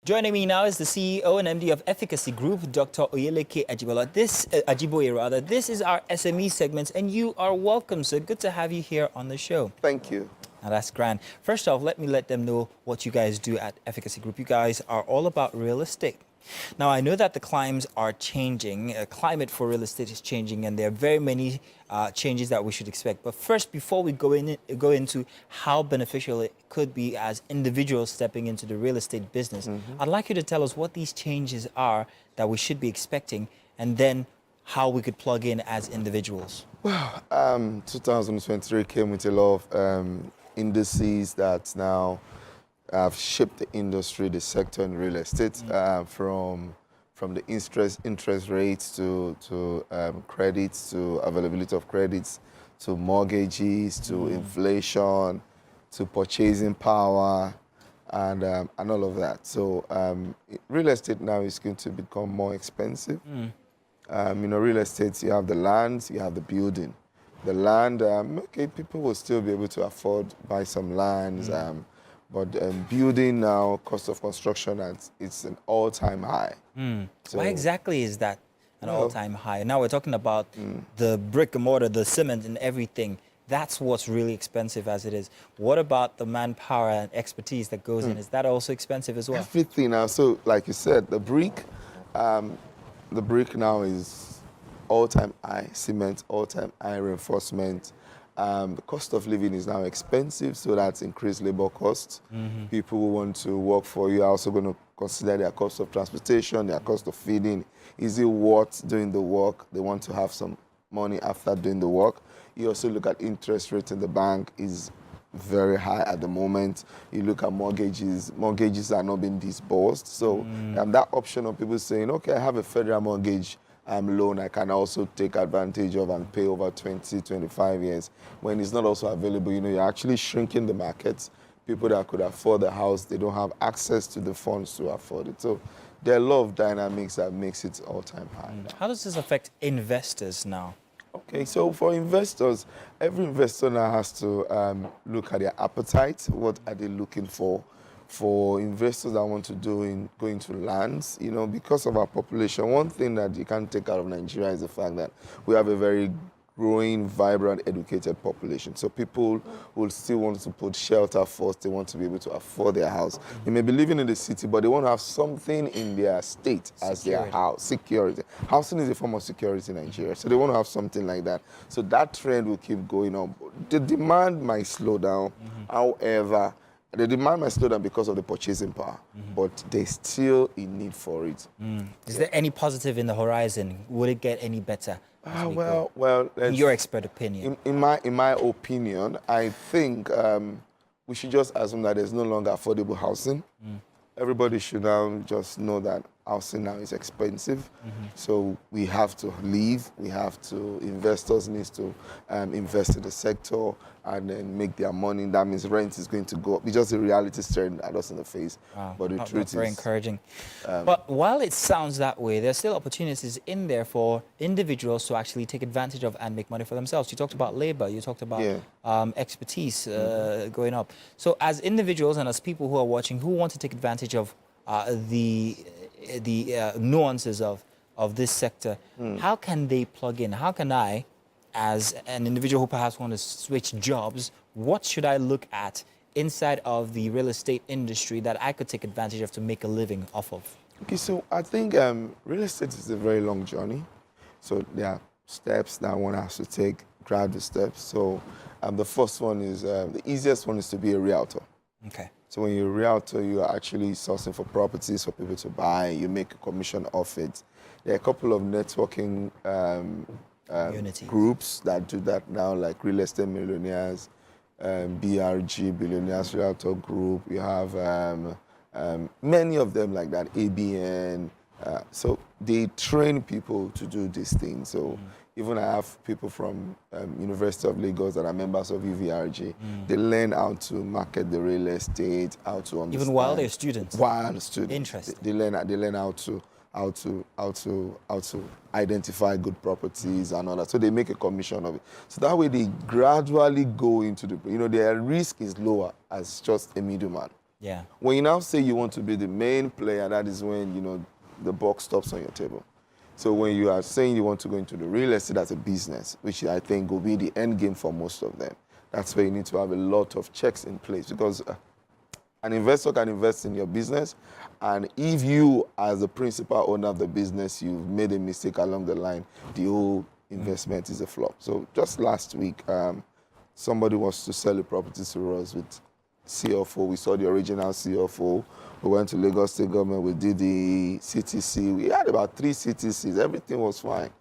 Joining me now is the CEO and MD of Efficacy Group, Dr. Oyeleke Ajiboye. This is our SME segment, and you are welcome, sir. Good to have you here on the show. Thank you. Now, that's grand. First off, let me let them know what you guys do at Efficacy Group. You guys are all about real estate. Now, I know that the climes are changing. Climate for real estate is changing, and there are very many changes that we should expect. But first, before we go into how beneficial it could be as individuals stepping into the real estate business, I'd like you to tell us what these changes are that we should be expecting, and then how we could plug in as individuals. Well, 2023 came with a lot of indices that now have shaped the industry, the sector in real estate, from the interest rates to credits, to availability of credits, to mortgages, to inflation, to purchasing power, and all of that. So real estate now is going to become more expensive. Real estate, you have the land, you have the building. The land, okay, people will still be able to afford buy some lands. But building now, cost of construction, it's an all-time high. So, why exactly is that an all-time high? Now we're talking about the brick and mortar, the cement and everything. That's what's really expensive as it is. What about the manpower and expertise that goes in? Is that also expensive as well? Everything now. So like you said, the brick now is all-time high. Cement, all-time high. Reinforcement. The cost of living is now expensive, so that's increased labor costs. People who want to work for you are also going to consider their cost of transportation, their cost of feeding. Is it worth doing the work? They want to have some money after doing the work. You also look at interest rate in the bank is very high at the moment. You look at mortgages. Mortgages are not being disbursed. So that option of people saying, okay, I have a federal mortgage loan I can also take advantage of and pay over 20, 25 years. When it's not also available, you're actually shrinking the market. People that could afford the house, they don't have access to the funds to afford it. So there are a lot of dynamics that makes it all-time high. How does this affect investors now? Okay, so for investors, every investor now has to look at their appetite. What are they looking for? For investors that want to go into lands, because of our population, one thing that you can't take out of Nigeria is the fact that we have a very growing, vibrant, educated population. So people will still want to put shelter first. They want to be able to afford their house. They may be living in the city, but they want to have something in their state as their house. Security. Housing is a form of security in Nigeria. So they want to have something like that. So that trend will keep going on. The demand might slow down. However, the demand might slow down because of the purchasing power, but there's still a need for it. Is there any positive in the horizon? Would it get any better? Well, in your expert opinion. In my opinion, I think we should just assume that there's no longer affordable housing. Everybody should now just know that housing now is expensive. So we have to leave. Investors need to invest in the sector and then make their money. That means rent is going to go up. It's just a reality staring at us in the face. But the truth is very encouraging. But while it sounds that way, there's still opportunities in there for individuals to actually take advantage of and make money for themselves. You talked about labor. You talked about expertise going up. So as individuals and as people who are watching who want to take advantage of the nuances of this sector, how can they plug in? How can I, as an individual who perhaps want to switch jobs, what should I look at inside of the real estate industry that I could take advantage of to make a living off of? Okay, so I think real estate is a very long journey. So there are steps that one has to take, gradual steps. So the first one is, the easiest one is to be a realtor. Okay. So when you're a realtor, you are actually sourcing for properties for people to buy. You make a commission off it. There are a couple of networking groups that do that now, like Real Estate Millionaires, BRG, Billionaires Realtor Group. You have many of them like that, ABN. So they train people to do these things. So even I have people from University of Lagos that are members of UVRG. They learn how to market the real estate, how to understand. Even while they're students? While students. Interesting. They learn how to identify good properties and all that. So they make a commission of it. So that way they gradually go into the, their risk is lower as just a middleman. Yeah. When you now say you want to be the main player, that is when, you know, the buck stops on your table. So when you are saying you want to go into the real estate as a business, which I think will be the end game for most of them, that's where you need to have a lot of checks in place, because an investor can invest in your business, and if you, as the principal owner of the business, you've made a mistake along the line, the whole investment is a flop. So just last week, somebody wants to sell a property to us with CFO. We saw the original CFO. We went to Lagos State Government. We did the CTC. We had about 3 CTCs. Everything was fine.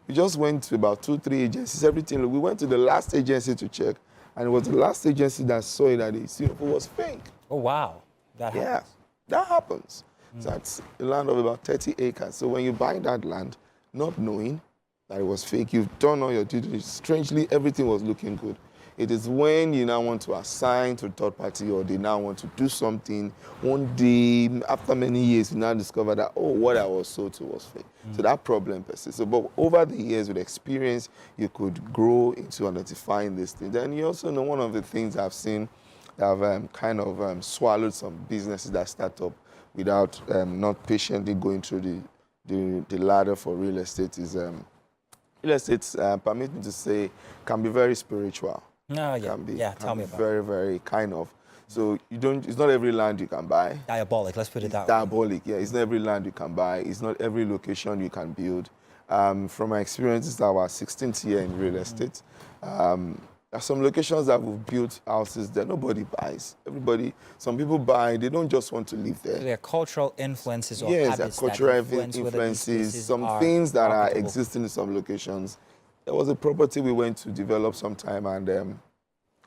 We just went to about 2-3 agencies. Everything. We went to the last agency to check, and it was the last agency that saw it that the CFO was fake. Oh, wow. That happens. Yeah, that happens. So that's a land of about 30 acres. So when you buy that land, not knowing that it was fake, you've done all your due diligence. Strangely, everything was looking good. It is when you now want to assign to a third party, or they now want to do something, one day, after many years, you now discover that, oh, what I was sold to was fake. So that problem persists. So, but over the years, with experience, you could grow into identifying these things. And you also know, one of the things I've seen that have kind of swallowed some businesses that start up without not patiently going through the ladder for real estate is real estate, permit me to say, can be very spiritual. No, yeah, Can be, tell me about very, it. very kind of. So you don't. It's not every land you can buy. Diabolic, let's put it that way. Diabolic, yeah. It's not every land you can buy. It's not every location you can build. From my experience, it's our 16th year in real estate. There are some locations that we've built houses that nobody buys. Everybody, some people buy, they don't just want to live there. There are cultural influences or Yes, there are habits cultural that influence influences, some things that are existing in some locations. There was a property we went to develop sometime, and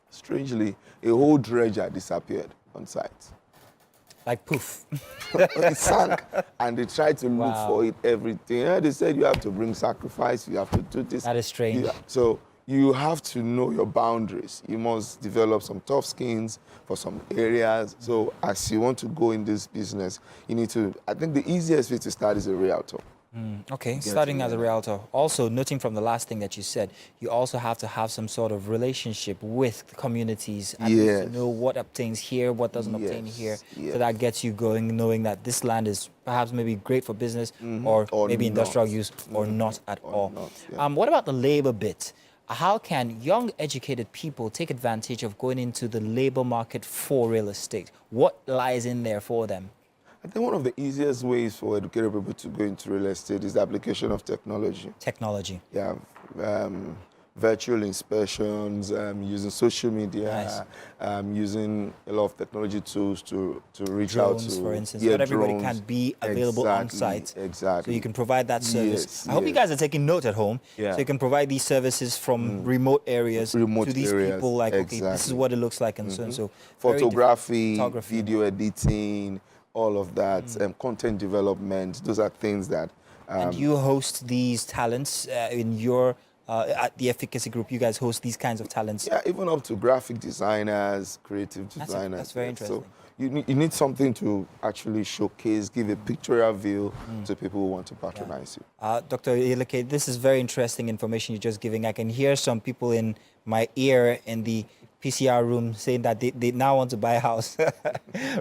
strangely, a whole dredger disappeared on site. Like poof. It sank, and they tried to look Wow. for it, everything. And they said you have to bring sacrifice, you have to do this. That is strange. So you have to know your boundaries. You must develop some tough skins for some areas. So as you want to go in this business, you need to, I think the easiest way to start is a realtor. Okay, starting as a realtor. Also, noting from the last thing that you said, you also have to have some sort of relationship with the communities and to know what obtains here, what doesn't obtain here. So that gets you going, knowing that this land is perhaps maybe great for business or maybe industrial use or not at all. What about the labor bit? How can young educated people take advantage of going into the labor market for real estate? What lies in there for them? I think one of the easiest ways for educated people to go into real estate is the application of technology. Technology. Yeah, virtual inspections, using social media, using a lot of technology tools to reach out to. Drones, for instance. Not everybody can be available on site. Exactly. So you can provide that service. Yes, I hope you guys are taking note at home. So you can provide these services from remote areas to these people. Like, okay, this is what it looks like, and so and so. Photography, video editing, all of that, content development. Those are things that. And you host these talents in your at the Efficacy Group. You guys host these kinds of talents. Yeah, even up to graphic designers, creative designers. That's very interesting. So you need something to actually showcase, give a pictorial view to people who want to patronize you. Dr. Oyeleke, this is very interesting information you're just giving. I can hear some people in my ear in the PCR room saying that they now want to buy a house.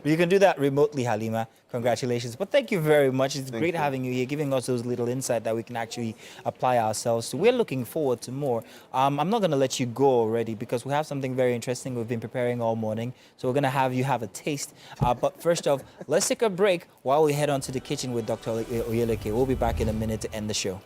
You can do that remotely, Halima. Congratulations. But thank you very much. It's great having you here, giving us those little insight that we can actually apply ourselves to. We're looking forward to more. I'm not going to let you go already because we have something very interesting we've been preparing all morning. So we're going to have you have a taste. But first off, let's take a break while we head on to the kitchen with Dr. Oyeleke. We'll be back in a minute to end the show.